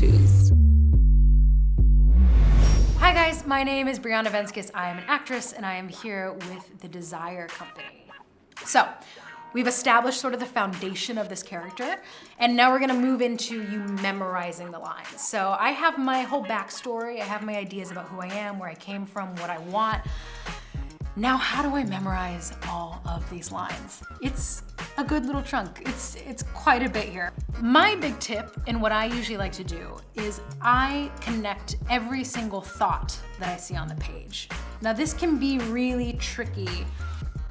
Venskus. Hi guys, my name is Briana Venskus. I am an actress and I am here with the Desire Company. So, we've established sort of the foundation of this character, and now we're gonna move into you memorizing the lines. So I have my whole backstory, I have my ideas about who I am, where I came from, what I want. Now, how do I memorize all of these lines? It's a good little chunk. It's quite a bit here. My big tip, and what I usually like to do, is I connect every single thought that I see on the page. Now, this can be really tricky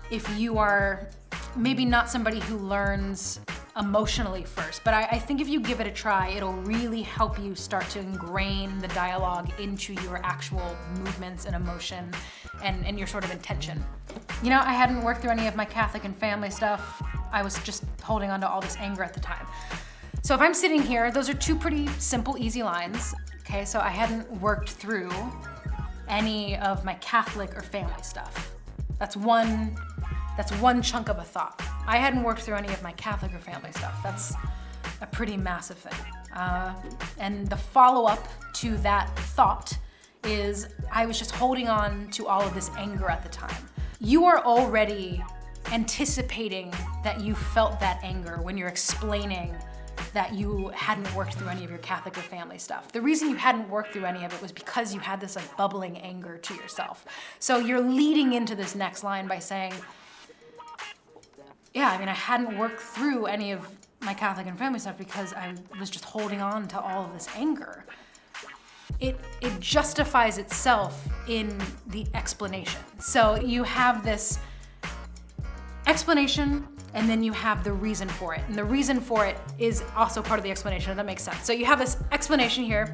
if you are maybe not somebody who learns emotionally first, but I think if you give it a try, it'll really help you start to ingrain the dialogue into your actual movements and emotion and your sort of intention. You know, I hadn't worked through any of my Catholic and family stuff. I was just holding on to all this anger at the time. So if I'm sitting here, those are two pretty simple, easy lines. Okay, so I hadn't worked through any of my Catholic or family stuff. That's one chunk of a thought. I hadn't worked through any of my Catholic or family stuff. That's a pretty massive thing. And the follow-up to that thought is I was just holding on to all of this anger at the time. You are already anticipating that you felt that anger when you're explaining that you hadn't worked through any of your Catholic or family stuff. The reason you hadn't worked through any of it was because you had this like bubbling anger to yourself. So you're leading into this next line by saying, yeah, I mean, I hadn't worked through any of my Catholic and family stuff because I was just holding on to all of this anger. It justifies itself in the explanation. So you have this explanation and then you have the reason for it. And the reason for it is also part of the explanation, if that makes sense. So you have this explanation here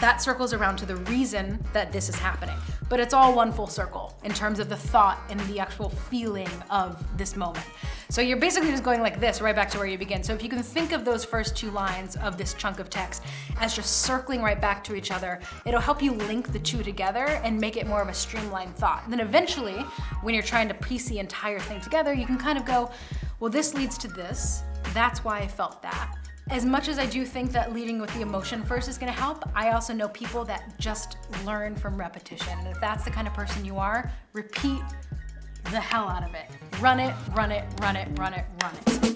that circles around to the reason that this is happening. But it's all one full circle in terms of the thought and the actual feeling of this moment. So you're basically just going like this, right back to where you begin. So if you can think of those first two lines of this chunk of text as just circling right back to each other, it'll help you link the two together and make it more of a streamlined thought. And then eventually, when you're trying to piece the entire thing together, you can kind of go, well, this leads to this. That's why I felt that. As much as I do think that leading with the emotion first is gonna help, I also know people that just learn from repetition. And if that's the kind of person you are, repeat the hell out of it. Run it, run it, run it, run it, run it.